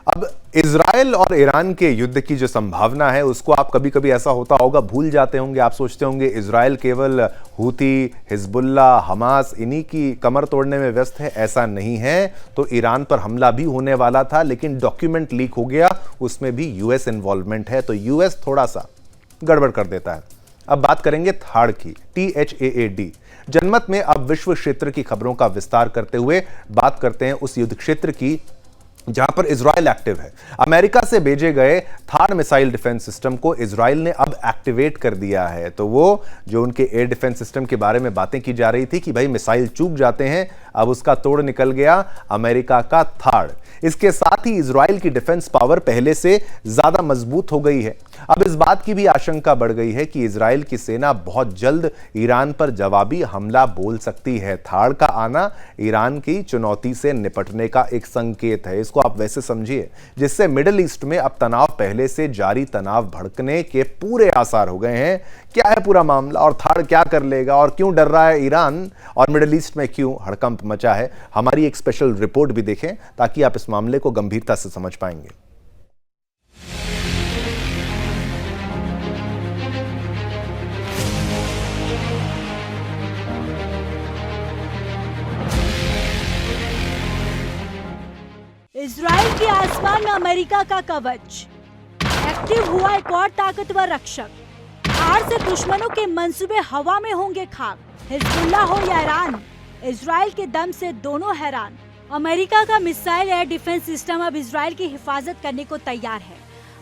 अब इजराइल और ईरान के युद्ध की जो संभावना है उसको आप कभी कभी ऐसा होता होगा भूल जाते होंगे। आप सोचते होंगे इजराइल केवल हूती, हिजबुल्ला, हमास इन्हीं की कमर तोड़ने में व्यस्त है। ऐसा नहीं है। तो ईरान पर हमला भी होने वाला था, लेकिन डॉक्यूमेंट लीक हो गया, उसमें भी यूएस इन्वॉल्वमेंट है, तो यूएस थोड़ा सा गड़बड़ कर देता है। अब बात करेंगे थाड़ की, THAAD। जनमत में अब विश्व क्षेत्र की खबरों का विस्तार करते हुए बात करते हैं उस युद्ध क्षेत्र की जहां पर इजराइल एक्टिव है। अमेरिका से भेजे गए थार मिसाइल डिफेंस सिस्टम को इजराइल ने अब एक्टिवेट कर दिया है। तो वो जो उनके एयर डिफेंस सिस्टम के बारे में बातें की जा रही थी कि भाई मिसाइल चूक जाते हैं, अब उसका तोड़ निकल गया अमेरिका का थार। इसके साथ ही इजराइल की डिफेंस पावर पहले से ज्यादा मजबूत हो गई है। अब इस बात की भी आशंका बढ़ गई है कि इजराइल की सेना बहुत जल्द ईरान पर जवाबी हमला बोल सकती है। थार का आना ईरान की चुनौती से निपटने का एक संकेत है। इसको आप वैसे समझिए जिससे मिडिल ईस्ट में अब तनाव पहले से जारी तनाव भड़कने के पूरे आसार हो गए हैं। क्या है पूरा मामला और थार क्या कर लेगा और क्यों डर रहा है ईरान और मिडिल ईस्ट में क्यों हड़कंप मचा है, हमारी एक स्पेशल रिपोर्ट भी देखें ताकि आप इस मामले को गंभीरता से समझ पाएंगे। इजराइल के आसमान में अमेरिका का कवच, एक्टिव हुआ एक और ताकतवर रक्षक। थार से दुश्मनों के मंसूबे हवा में होंगे खाक। हिजबुल्लाह हो या ईरान, इजराइल के दम से दोनों हैरान। अमेरिका का मिसाइल एयर डिफेंस सिस्टम अब इजराइल की हिफाजत करने को तैयार है।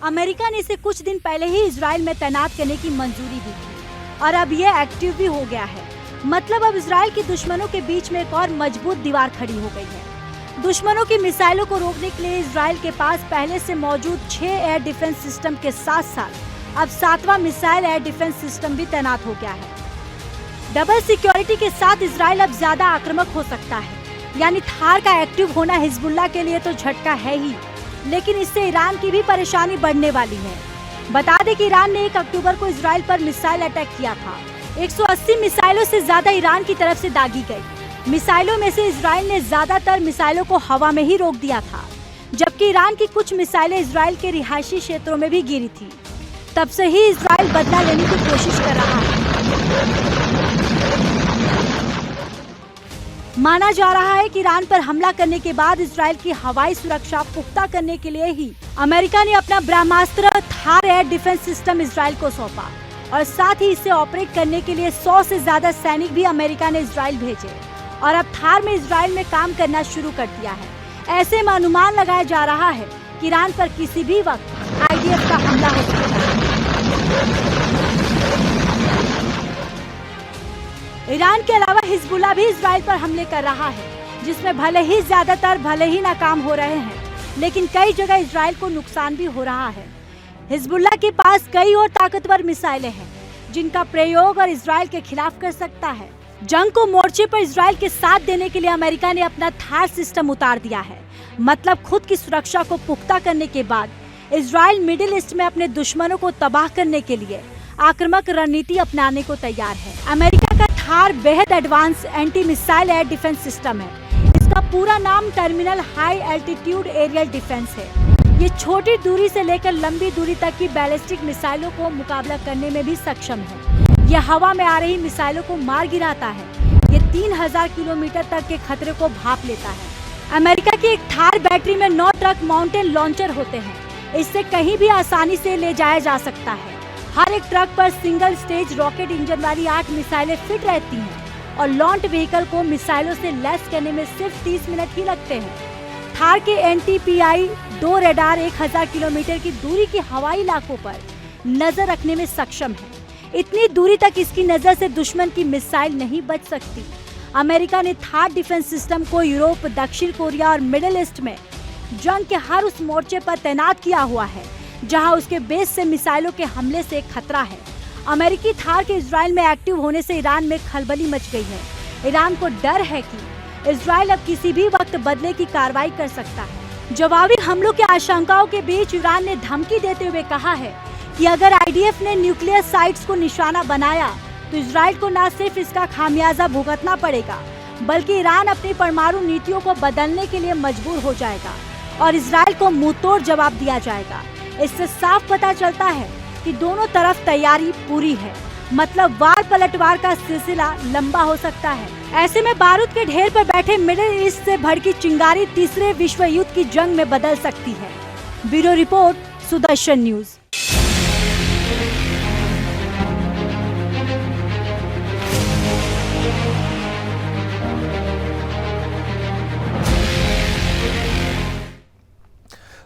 अमेरिका ने इसे कुछ दिन पहले ही इजराइल में तैनात करने की मंजूरी दी थी और अब ये एक्टिव भी हो गया है। मतलब अब इजराइल के दुश्मनों के बीच में एक और मजबूत दीवार खड़ी हो गई है। दुश्मनों की मिसाइलों को रोकने के लिए इजराइल के पास पहले से मौजूद 6 एयर डिफेंस सिस्टम के साथ साथ अब 7वां मिसाइल एयर डिफेंस सिस्टम भी तैनात हो गया है। डबल सिक्योरिटी के साथ इजराइल अब ज्यादा आक्रामक हो सकता है। यानी थार का एक्टिव होना हिजबुल्लाह के लिए तो झटका है ही, लेकिन इससे ईरान की भी परेशानी बढ़ने वाली है। बता दें कि ईरान ने 1 अक्टूबर को इजराइल पर मिसाइल अटैक किया था। 180 मिसाइलों से ज्यादा ईरान की तरफ से दागी गई। मिसाइलों में से इजराइल ने ज्यादातर मिसाइलों को हवा में ही रोक दिया था, जबकि ईरान की कुछ मिसाइलें इजराइल के रिहायशी क्षेत्रों में भी गिरी थी। तब से ही इजराइल बदला लेने की कोशिश कर रहा है। माना जा रहा है कि ईरान पर हमला करने के बाद इजराइल की हवाई सुरक्षा पुख्ता करने के लिए ही अमेरिका ने अपना ब्रह्मास्त्र थार एयर डिफेंस सिस्टम इजराइल को सौंपा और साथ ही इसे ऑपरेट करने के लिए 100 से ज्यादा सैनिक भी अमेरिका ने इजराइल भेजे और अब थार में इजराइल में काम करना शुरू कर दिया है। ऐसे में अनुमान लगाया जा रहा है कि ईरान पर किसी भी वक्त IDF का हमला हो सकता है। ईरान के अलावा हिजबुल्लाह भी इजराइल पर हमले कर रहा है, जिसमें भले ही नाकाम हो रहे हैं, लेकिन कई जगह इजराइल को नुकसान भी हो रहा है। हिजबुल्लाह के पास कई और ताकतवर मिसाइलें हैं जिनका प्रयोग और इजराइल के खिलाफ कर सकता है। जंग को मोर्चे पर इजराइल के साथ देने के लिए अमेरिका ने अपना थार सिस्टम उतार दिया है। मतलब खुद की सुरक्षा को पुख्ता करने के बाद इजराइल मिडिल ईस्ट में अपने दुश्मनों को तबाह करने के लिए आक्रामक रणनीति अपनाने को तैयार है। अमेरिका का थार बेहद advance anti missile air defence system है। इसका पूरा नाम terminal high altitude aerial defence है। ये छोटी दूरी से लेकर लंबी दूरी तक की बैलिस्टिक मिसाइलों को मुकाबला करने में भी सक्षम है। यह हवा में आ रही मिसाइलों को मार गिराता है। ये 3000 किलोमीटर तक के खतरे को भांप लेता है। अमेरिका की एक थार बैटरी में 9 ट्रक माउंटेन लॉन्चर होते हैं। इससे कहीं भी आसानी से ले जाया जा सकता है। हर एक ट्रक पर सिंगल स्टेज रॉकेट इंजन वाली 8 मिसाइलें फिट रहती हैं और लॉन्च व्हीकल को मिसाइलों से लैस करने में सिर्फ 30 मिनट ही लगते हैं। थार के NTPI 2 रेडार 1000 किलोमीटर की दूरी के हवाई इलाकों पर नजर रखने में सक्षम है। इतनी दूरी तक इसकी नजर से दुश्मन की मिसाइल नहीं बच सकती। अमेरिका ने थार डिफेंस सिस्टम को यूरोप, दक्षिण कोरिया और मिडिल ईस्ट में जंग के हर उस मोर्चे पर तैनात किया हुआ है जहां उसके बेस से मिसाइलों के हमले से खतरा है। अमेरिकी थार के इजराइल में एक्टिव होने से ईरान में खलबली मच गई है। ईरान को डर है कि इजराइल अब किसी भी वक्त बदले की कार्रवाई कर सकता है। जवाबी हमलों की आशंकाओं के बीच ईरान ने धमकी देते हुए कहा है कि अगर IDF ने न्यूक्लियर साइट्स को निशाना बनाया तो इजराइल को न सिर्फ इसका खामियाजा भुगतना पड़ेगा, बल्कि ईरान अपनी परमाणु नीतियों को बदलने के लिए मजबूर हो जाएगा और इजराइल को मुंहतोड़ जवाब दिया जाएगा। इससे साफ पता चलता है कि दोनों तरफ तैयारी पूरी है, मतलब वार पलटवार का सिलसिला लंबा हो सकता है। ऐसे में बारूद के ढेर पर बैठे मिडिल ईस्ट से भड़की चिंगारी तीसरे विश्व युद्ध की जंग में बदल सकती है। Bureau report, Sudarshan news.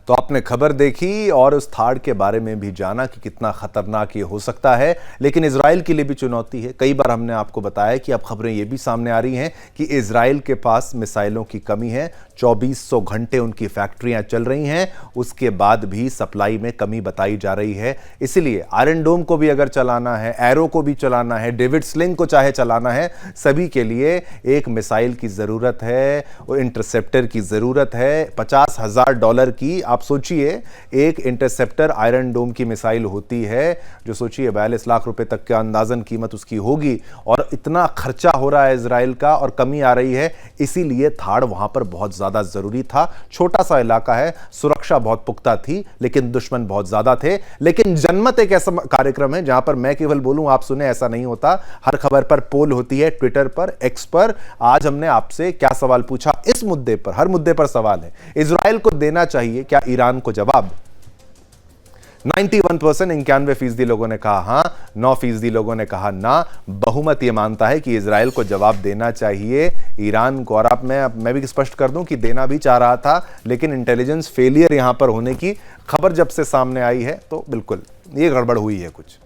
तो आपने खबर देखी और उस थाड़ के बारे में भी जाना कि कितना खतरनाक ये हो सकता है, लेकिन इजराइल के लिए भी चुनौती है। कई बार हमने आपको बताया कि अब खबरें ये भी सामने आ रही हैं कि इजराइल के पास मिसाइलों की कमी है। 2400 घंटे उनकी फैक्ट्रियां चल रही हैं, उसके बाद भी सप्लाई में कमी बताई जा रही है। इसलिए आयरन डोम को भी अगर चलाना है, एरो को भी चलाना है, डेविड स्लिंग को चाहे चलाना है, सभी के लिए एक मिसाइल की ज़रूरत है, वो इंटरसेप्टर की ज़रूरत है। $50,000 की, आप सोचिए, एक इंटरसेप्टर आयरन डोम की मिसाइल होती है, जो सोचिए 42 लाख रुपए तक का अंदाजन कीमत उसकी होगी। और इतना खर्चा हो रहा है इजराइल का और कमी आ रही है, इसीलिए थाड़ वहां पर बहुत ज्यादा जरूरी था। छोटा सा इलाका है, सुरक्षा बहुत पुख्ता थी, लेकिन दुश्मन बहुत ज्यादा थे। लेकिन जनमत एक ऐसा कार्यक्रम है जहां पर मैं केवल बोलूं आप सुने, ऐसा नहीं होता। हर खबर पर पोल होती है, ट्विटर पर, एक्स पर। आज हमने आपसे क्या सवाल पूछा, इस मुद्दे पर, हर मुद्दे पर सवाल है, इजराइल को देना चाहिए क्या ईरान को जवाब? 91%, 91% लोगों ने कहा हां, 9% लोगों ने कहा ना। बहुमत यह मानता है कि इजराइल को जवाब देना चाहिए ईरान को। और अब मैं भी स्पष्ट कर दूं कि देना भी चाह रहा था, लेकिन इंटेलिजेंस फेलियर यहां पर होने की खबर जब से सामने आई है, तो बिल्कुल ये गड़बड़ हुई है कुछ।